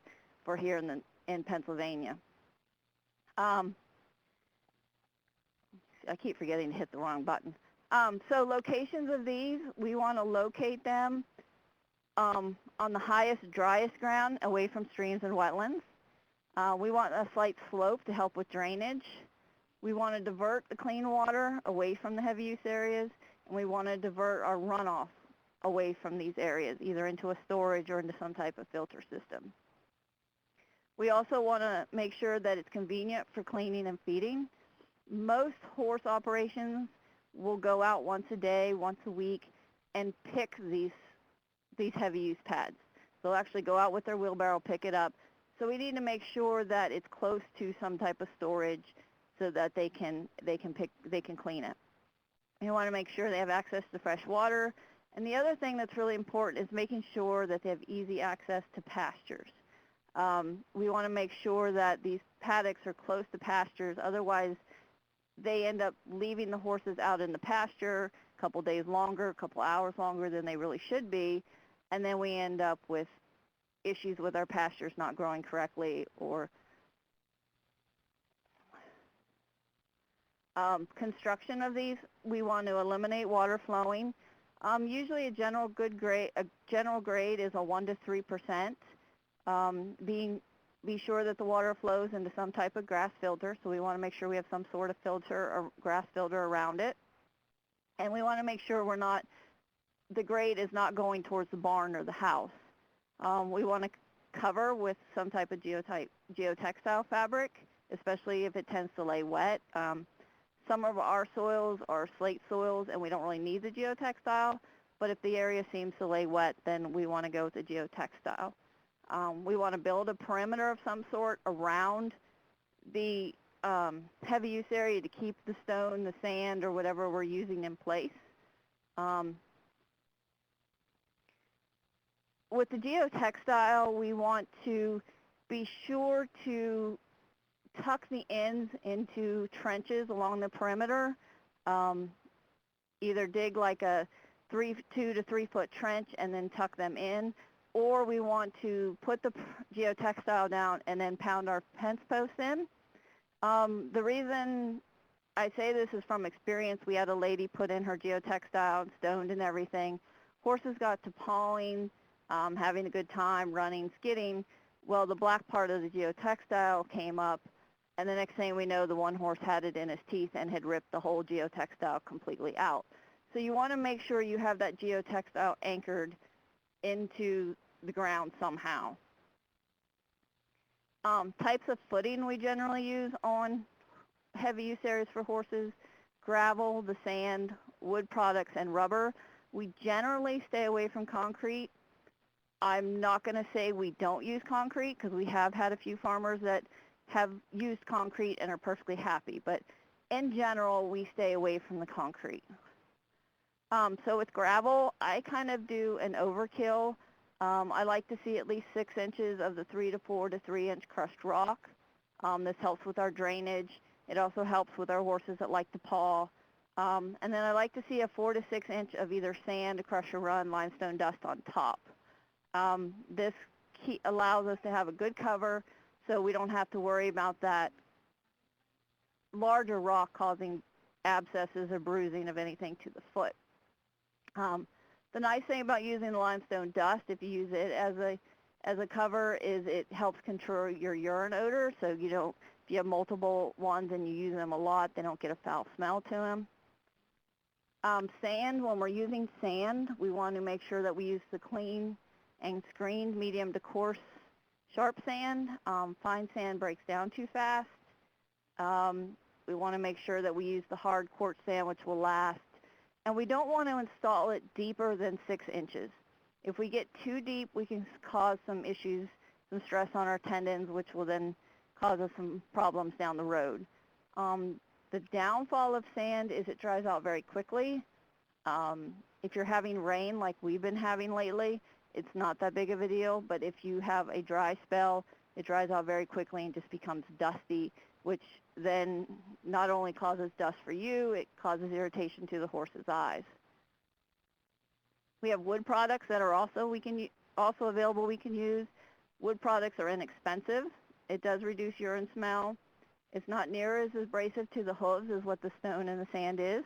Speaker 1: for here in Pennsylvania. I keep forgetting to hit the wrong button. So locations of these, we want to locate them on the highest, driest ground away from streams and wetlands. We want a slight slope to help with drainage. We want to divert the clean water away from the heavy use areas, and we want to divert our runoff away from these areas, either into a storage or into some type of filter system. We also want to make sure that it's convenient for cleaning and feeding. Most horse operations will go out once a day, once a week, and pick these heavy use pads. They'll actually go out with their wheelbarrow, pick it up. So we need to make sure that it's close to some type of storage so that they can clean it. We want to make sure they have access to fresh water. And the other thing that's really important is making sure that they have easy access to pastures. We want to make sure that these paddocks are close to pastures. Otherwise, they end up leaving the horses out in the pasture a couple days longer, a couple hours longer than they really should be. And then we end up with issues with our pastures not growing correctly, or construction of these. We want to eliminate water flowing. Usually a general grade is a 1 to 3%. Be sure that the water flows into some type of grass filter, so we want to make sure we have some sort of filter or grass filter around it. And we want to make sure the grade is not going towards the barn or the house. We want to cover with some type of geotextile fabric, especially if it tends to lay wet. Some of our soils are slate soils, and we don't really need the geotextile, but if the area seems to lay wet, then we want to go with the geotextile. We want to build a perimeter of some sort around the heavy use area to keep the stone, the sand, or whatever we're using in place. With the geotextile, we want to be sure to tuck the ends into trenches along the perimeter. Either dig like a 2 to 3 foot trench and then tuck them in, or we want to put the geotextile down and then pound our fence posts in. The reason I say this is from experience. We had a lady put in her geotextile, stoned and everything. Horses got to pawing, having a good time, running, skidding. Well, the black part of the geotextile came up, and the next thing we know, the one horse had it in his teeth and had ripped the whole geotextile completely out. So you want to make sure you have that geotextile anchored into the ground somehow. Types of footing we generally use on heavy use areas for horses: gravel, the sand, wood products, and rubber. We generally stay away from concrete. I'm not going to say we don't use concrete, because we have had a few farmers that have used concrete and are perfectly happy, but in general, we stay away from the concrete. So with gravel, I kind of do an overkill. I like to see at least 6 inches of the 3 to 4 to 3 inch crushed rock. This helps with our drainage. It also helps with our horses that like to paw. And then I like to see a 4 to 6 inch of either sand, crush or run, limestone dust on top. This allows us to have a good cover, so we don't have to worry about that larger rock causing abscesses or bruising of anything to the foot. The nice thing about using the limestone dust, if you use it as a cover, is it helps control your urine odor, so you don't, if you have multiple ones and you use them a lot, they don't get a foul smell to them. Sand, when we're using sand, we want to make sure that we use the clean and screened medium to coarse sharp sand. Fine sand breaks down too fast. We want to make sure that we use the hard quartz sand, which will last. And we don't want to install it deeper than 6 inches. If we get too deep, we can cause some issues, some stress on our tendons, which will then cause us some problems down the road. The downfall of sand is it dries out very quickly. If you're having rain like we've been having lately, it's not that big of a deal, but if you have a dry spell, it dries out very quickly and just becomes dusty, which then not only causes dust for you, it causes irritation to the horse's eyes. We have wood products that are also available we can use. Wood products are inexpensive. It does reduce urine smell. It's not near as abrasive to the hooves as what the stone and the sand is.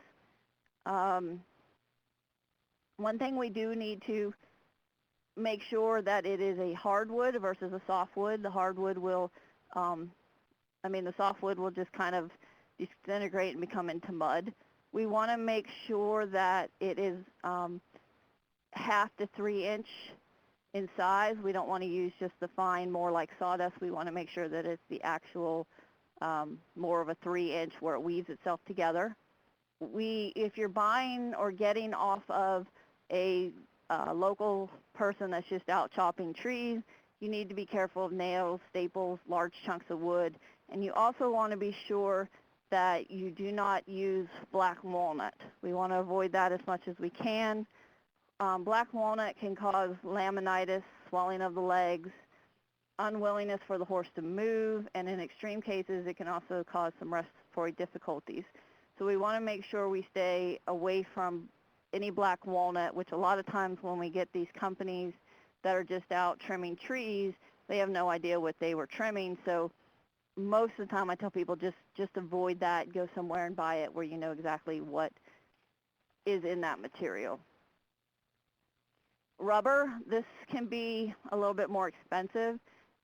Speaker 1: One thing we do need to make sure that it is a hardwood versus a softwood. The hardwood will, the softwood will just kind of disintegrate and become into mud. We want to make sure that it is 1/2 to 3 inch in size. We don't want to use just the fine, more like sawdust. We want to make sure that it's the actual more of a 3 inch where it weaves itself together. If you're buying or getting off of a local person that's just out chopping trees, you need to be careful of nails, staples, large chunks of wood, and you also want to be sure that you do not use black walnut. We want to avoid that as much as we can. Black walnut can cause laminitis, swelling of the legs, unwillingness for the horse to move, and in extreme cases, it can also cause some respiratory difficulties. So we want to make sure we stay away from any black walnut, which a lot of times when we get these companies that are just out trimming trees, they have no idea what they were trimming. So most of the time I tell people just avoid that, go somewhere and buy it where you know exactly what is in that material. Rubber, this can be a little bit more expensive.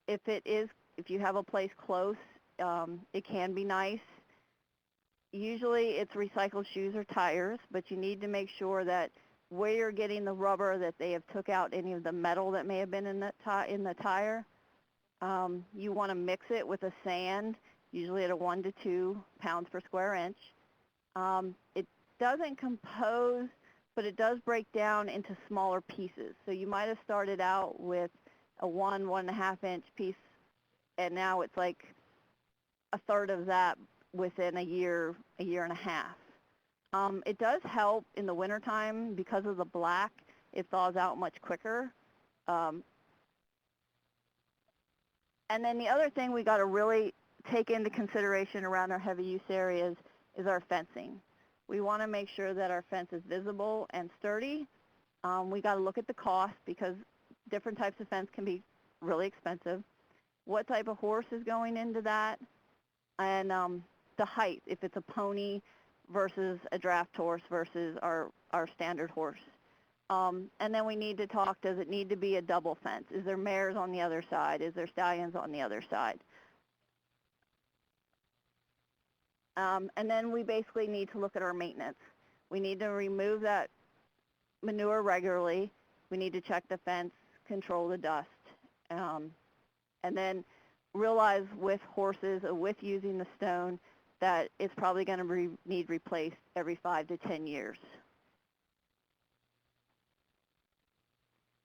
Speaker 1: If you have a place close, it can be nice. Usually it's recycled shoes or tires, but you need to make sure that where you're getting the rubber, that they have took out any of the metal that may have been in the tire. You want to mix it with a sand, usually at a 1 to 2 pounds per square inch. It doesn't compose, but it does break down into smaller pieces. So you might have started out with a 1.5 inch piece, and now it's like 1/3 of that within a year and a half. It does help in the wintertime because of the black. It thaws out much quicker. And then the other thing we got to really take into consideration around our heavy use areas is our fencing. We want to make sure that our fence is visible and sturdy. We got to look at the cost because different types of fence can be really expensive. What type of horse is going into that? And the height, if it's a pony versus a draft horse versus our standard horse. And then we need to talk, does it need to be a double fence? Is there mares on the other side? Is there stallions on the other side? And then we basically need to look at our maintenance. We need to remove that manure regularly. We need to check the fence, control the dust. And then realize with horses, with using the stone, that it's probably going to need replaced every 5 to 10 years.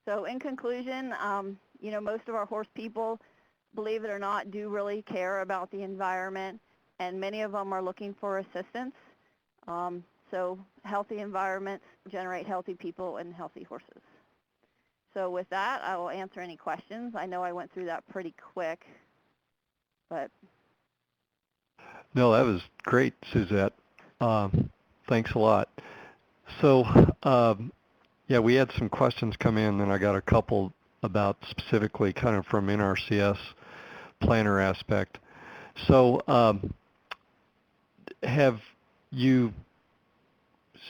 Speaker 1: So in conclusion, most of our horse people, believe it or not, do really care about the environment, and many of them are looking for assistance. So healthy environments generate healthy people and healthy horses. So with that, I will answer any questions. I know I went through that pretty quick, but...
Speaker 2: No, that was great, Suzette. Thanks a lot. So, yeah, we had some questions come in, and I got a couple about specifically kind of from NRCS planner aspect. So, have you've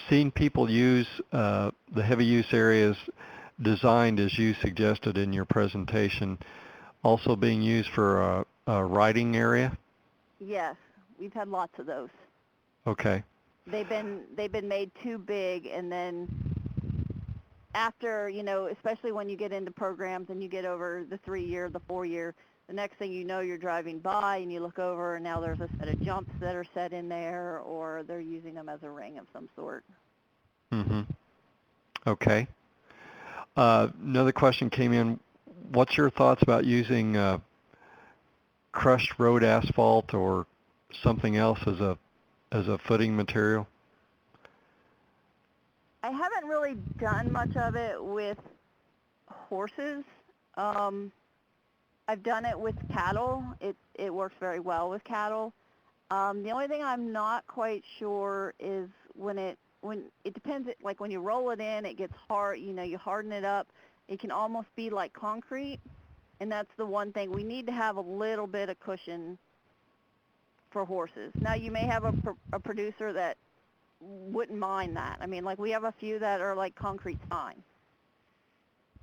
Speaker 2: seen people use the heavy use areas designed as you suggested in your presentation also being used for a riding area?
Speaker 1: Yes, we've had lots of those.
Speaker 2: Okay.
Speaker 1: They've been made too big, and then after, especially when you get into programs and you get over the 3-year, the 4-year, the next thing you know, you're driving by and you look over and now there's a set of jumps that are set in there, or they're using them as a ring of some sort.
Speaker 2: Mm-hmm. Okay. Another question came in. What's your thoughts about using crushed road asphalt or something else as a footing material?
Speaker 1: I haven't really done much of it with horses. I've done it with cattle. It works very well with cattle. The only thing I'm not quite sure is when it depends. Like when you roll it in, it gets hard. You harden it up. It can almost be like concrete, and that's the one thing. We need to have a little bit of cushion for horses. Now you may have a producer that wouldn't mind that. I mean, like we have a few that are like concrete's fine.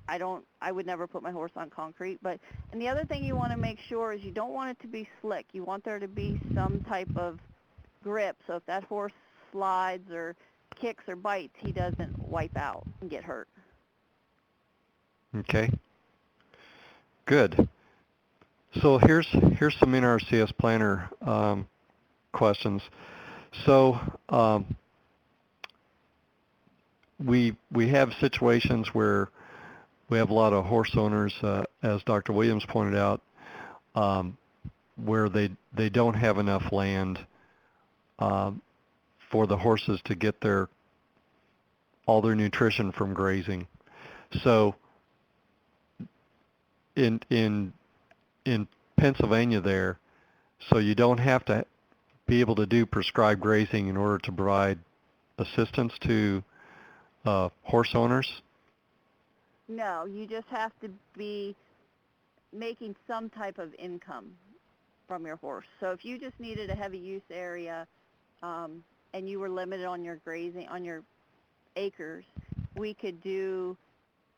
Speaker 1: I would never put my horse on concrete. And the other thing you want to make sure is you don't want it to be slick. You want there to be some type of grip. So if that horse slides or kicks or bites, he doesn't wipe out and get hurt.
Speaker 2: Okay. Good. So here's some NRCS planner questions. So we have situations where we have a lot of horse owners, as Dr. Williams pointed out, where they don't have enough land for the horses to get all their nutrition from grazing. So in Pennsylvania there, so you don't have to be able to do prescribed grazing in order to provide assistance to horse owners?
Speaker 1: No, you just have to be making some type of income from your horse. So if you just needed a heavy use area and you were limited on your grazing, on your acres, we could do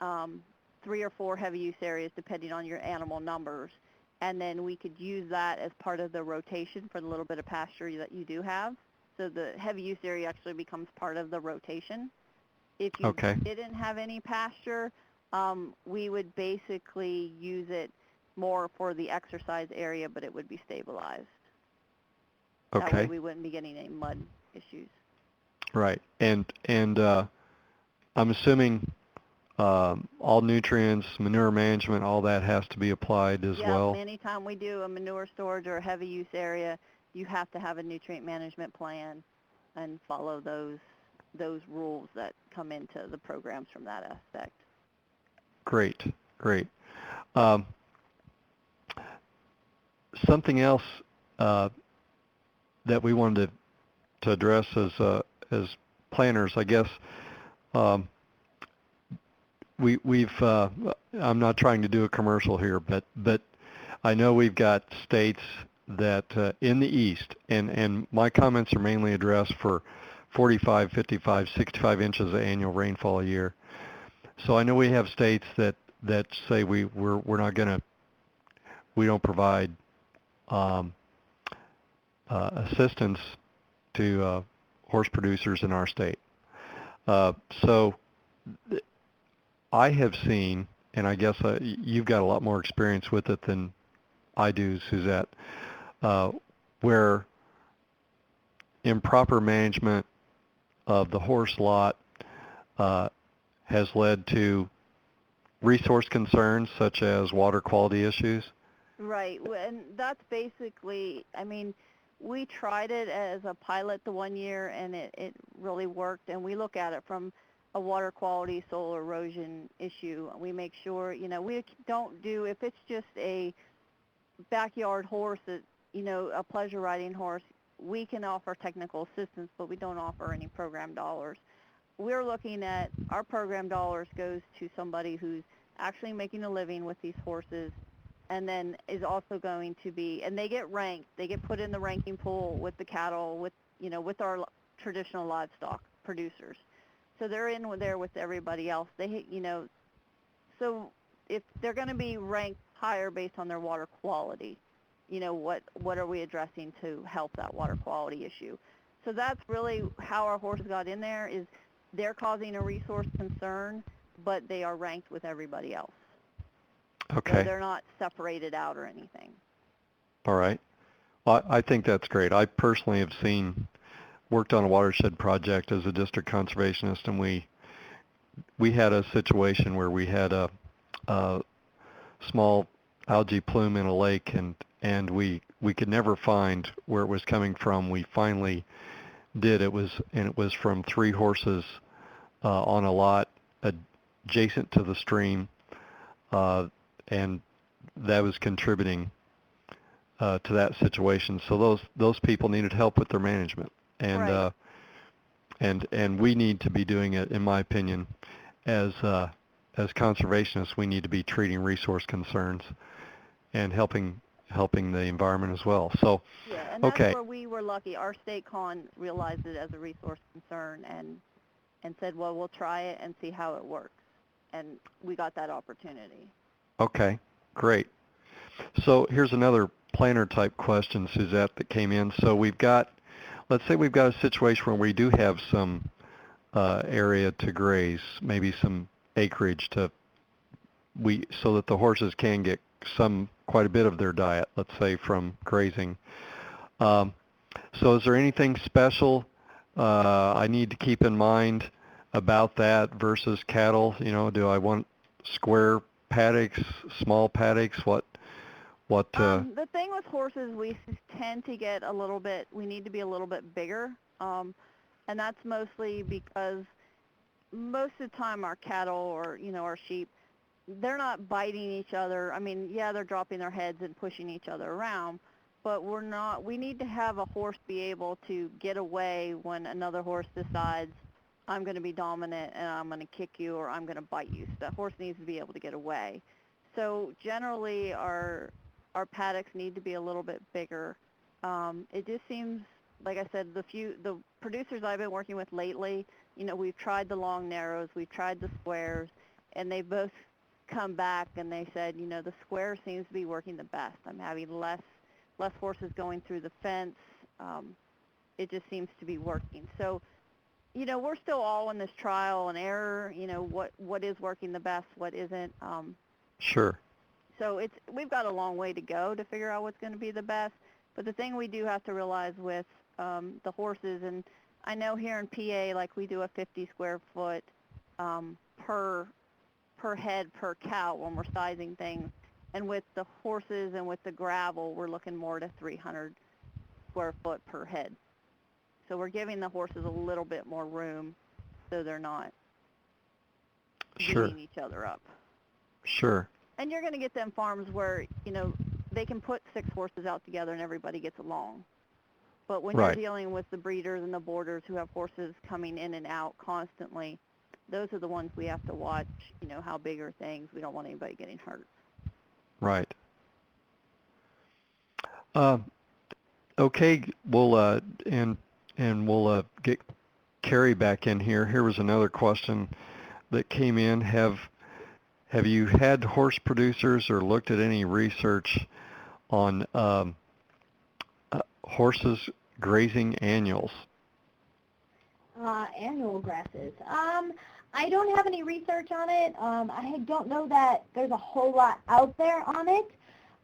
Speaker 1: 3 or 4 heavy use areas depending on your animal numbers. And then we could use that as part of the rotation for the little bit of pasture that you do have. So the heavy use area actually becomes part of the rotation. If you didn't have any pasture, we would basically use it more for the exercise area, but it would be stabilized.
Speaker 2: Okay.
Speaker 1: That way we wouldn't be getting any mud issues.
Speaker 2: Right. And I'm assuming all nutrients, manure management, all that has to be applied as well?
Speaker 1: Yeah, anytime we do a manure storage or a heavy use area, you have to have a nutrient management plan and follow those rules that come into the programs from that aspect.
Speaker 2: Great. Something else that we wanted to address as planners, I guess. We've I'm not trying to do a commercial here, but I know we've got states that in the East, and my comments are mainly addressed for 45, 55, 65 inches of annual rainfall a year. So I know we have states that say we don't provide assistance to horse producers in our state. So I have seen, and I guess you've got a lot more experience with it than I do, Suzette, where improper management of the horse lot has led to resource concerns such as water quality issues.
Speaker 1: Right, and that's basically, I mean, we tried it as a pilot the one year, and it really worked, and we look at it from a water quality, soil erosion issue. We make sure, we don't do, if it's just a backyard horse, that, a pleasure riding horse, we can offer technical assistance, but we don't offer any program dollars. We're looking at our program dollars goes to somebody who's actually making a living with these horses, and then is also going to be, and they get ranked, they get put in the ranking pool with the cattle, with our
Speaker 4: traditional livestock producers. So they're in there with everybody else. So if they're going to be ranked higher based on their water quality, what are we addressing to help that water quality issue? So that's really how our horses got in there, is they're causing a resource concern, but they are ranked with everybody else.
Speaker 2: Okay.
Speaker 4: So they're not separated out or anything.
Speaker 2: All right. Well, I think that's great. I personally have worked on a watershed project as a district conservationist, and we had a situation where we had a small algae plume in a lake, and we could never find where it was coming from. We finally did. It was from 3 horses on a lot adjacent to the stream, and that was contributing to that situation. So those people needed help with their management, and
Speaker 4: Right.
Speaker 2: and we need to be doing it, in my opinion, as conservationists. We need to be treating resource concerns and helping the environment as well. So
Speaker 4: Yeah, and that's
Speaker 2: okay.
Speaker 4: where we were lucky. Our state con realized it as a resource concern and said, well, we'll try it and see how it works. And we got that opportunity.
Speaker 2: Okay, great. So here's another planner type question, Suzette, that came in. So let's say we've got a situation where we do have some area to graze, maybe some acreage so that the horses can get quite a bit of their diet, let's say, from grazing. So is there anything special I need to keep in mind about that versus cattle? Do I want square paddocks, small paddocks?
Speaker 4: The thing with horses, we tend to get we need to be a little bit bigger. And that's mostly because most of the time our cattle or, our sheep, they're not biting each other. I mean, yeah, they're dropping their heads and pushing each other around, but we need to have a horse be able to get away when another horse decides, I'm going to be dominant and I'm going to kick you or I'm going to bite you. So that horse needs to be able to get away. So generally our paddocks need to be a little bit bigger. It just seems, like I said, the producers I've been working with lately, we've tried the long narrows, we've tried the squares, and they both come back and they said, the square seems to be working the best. I'm having less horses going through the fence. It just seems to be working. So, we're still all in this trial and error, what is working the best, what isn't.
Speaker 2: Sure.
Speaker 4: So we've got a long way to go to figure out what's going to be the best. But the thing we do have to realize with the horses, and I know here in PA, like we do a 50 square foot per head per cow when we're sizing things. And with the horses and with the gravel, we're looking more to 300 square foot per head. So we're giving the horses a little bit more room so they're not beating each other up.
Speaker 2: Sure.
Speaker 4: And you're going to get them farms where, they can put 6 horses out together and everybody gets along. But when you're dealing with the breeders and the boarders who have horses coming in and out constantly, those are the ones we have to watch, how big are things. We don't want anybody getting hurt.
Speaker 2: Right. Okay, we'll we'll get Carrie back in here. Here was another question that came in. Have you had horse producers or looked at any research on horses grazing annuals?
Speaker 3: Annual grasses. I don't have any research on it. I don't know that there's a whole lot out there on it.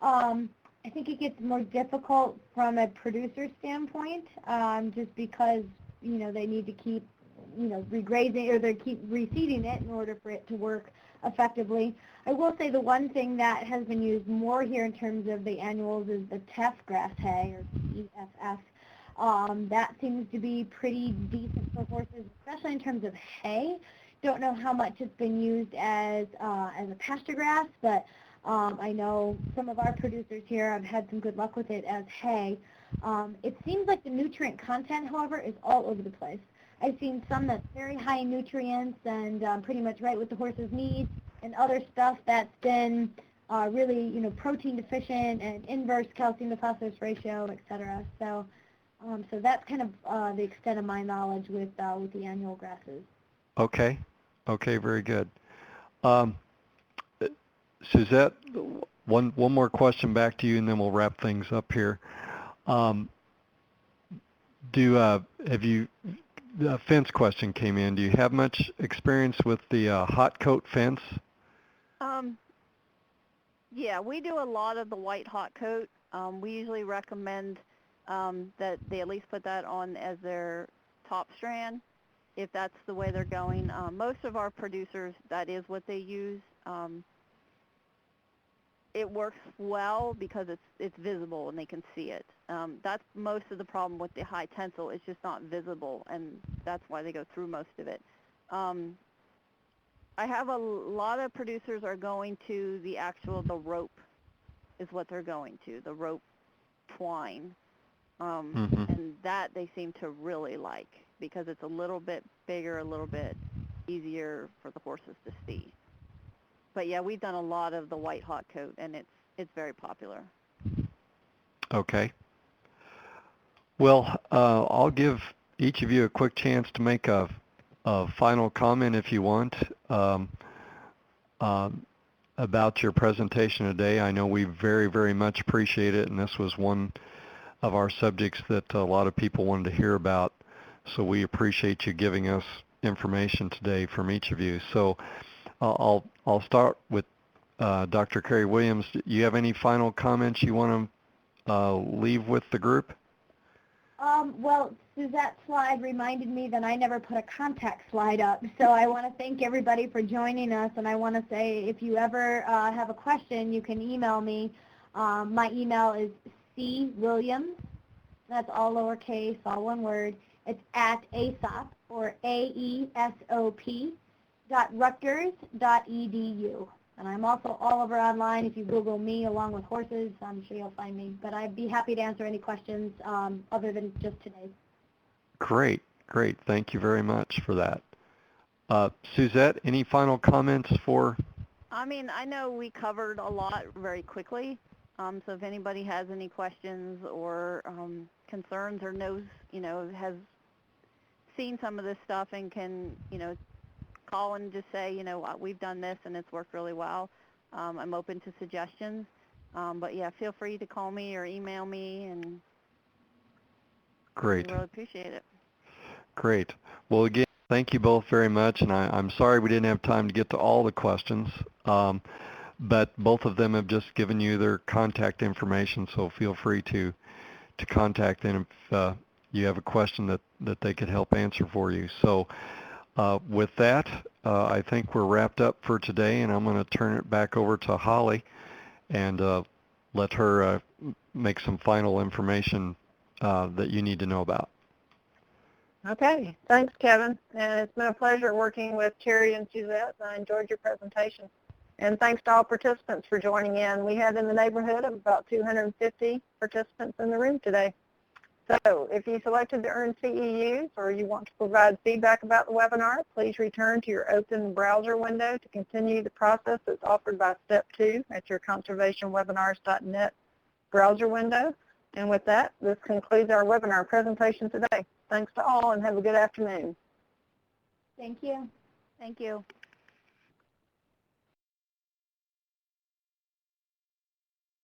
Speaker 3: I think it gets more difficult from a producer standpoint, just because, they need to keep, regrazing, or they keep reseeding it in order for it to work effectively. I will say the one thing that has been used more here in terms of the annuals is the TEF grass hay, or TEFF. That seems to be pretty decent for horses, especially in terms of hay. Don't know how much it's been used as a pasture grass, but I know some of our producers here have had some good luck with it as hay. It seems like the nutrient content, however, is all over the place. I've seen some that's very high in nutrients and pretty much right what the horses need, and other stuff that's been really, protein deficient and inverse calcium to phosphorus ratio, et cetera. So So that's kind of the extent of my knowledge with the annual grasses.
Speaker 2: Okay. Okay, very good. Suzette, one more question back to you, and then we'll wrap things up here. Have you, the fence question came in. Do you have much experience with the hot coat fence?
Speaker 4: Yeah, we do a lot of the white hot coat. We usually recommend that they at least put that on as their top strand, if that's the way they're going. Most of our producers, that is what they use. It works well because it's visible and they can see it. That's most of the problem with the high tensile. It's just not visible, and that's why they go through most of it. I have a lot of producers are going to the rope is what they're going to, the rope twine. And that they seem to really like because it's a little bit bigger, a little bit easier for the horses to see. But yeah, we've done a lot of the white hot coat, and it's very popular.
Speaker 2: Okay. Well, I'll give each of you a quick chance to make a final comment if you want about your presentation today. I know we very, very much appreciate it, and this was one of our subjects that a lot of people wanted to hear about. So we appreciate you giving us information today from each of you. So I'll start with Dr. Carrie Williams. Do you have any final comments you want to leave with the group?
Speaker 3: Well, Suzette's slide reminded me that I never put a contact slide up. So I want to thank everybody for joining us, and I want to say if you ever have a question, you can email me. My email is cwilliams, that's all lowercase, all one word. It's at AESOP, or AESOP, .rutgers.edu. And I'm also all over online. If you Google me along with horses, I'm sure you'll find me. But I'd be happy to answer any questions other than just today.
Speaker 2: Great, great. Thank you very much for that. Suzette, any final comments for?
Speaker 4: I mean, I know we covered a lot very quickly. So if anybody has any questions or concerns or knows, has seen some of this stuff and can, call and just say, we've done this and it's worked really well. I'm open to suggestions. But yeah, feel free to call me or email me, and
Speaker 2: Great.
Speaker 4: I really appreciate it.
Speaker 2: Great. Well, again, thank you both very much, and I'm sorry we didn't have time to get to all the questions, but both of them have just given you their contact information, so feel free to contact them if you have a question that they could help answer for you. So with that, I think we're wrapped up for today, and I'm going to turn it back over to Holly and let her make some final information that you need to know about.
Speaker 1: Okay, thanks, Kevin. And it's been a pleasure working with Carrie and Suzette. I enjoyed your presentation. And thanks to all participants for joining in. We had in the neighborhood of about 250 participants in the room today. So if you selected to earn CEUs or you want to provide feedback about the webinar, please return to your open browser window to continue the process that's offered by Step 2 at your conservationwebinars.net browser window. And with that, this concludes our webinar presentation today. Thanks to all, and have a good afternoon.
Speaker 3: Thank you.
Speaker 4: Thank you.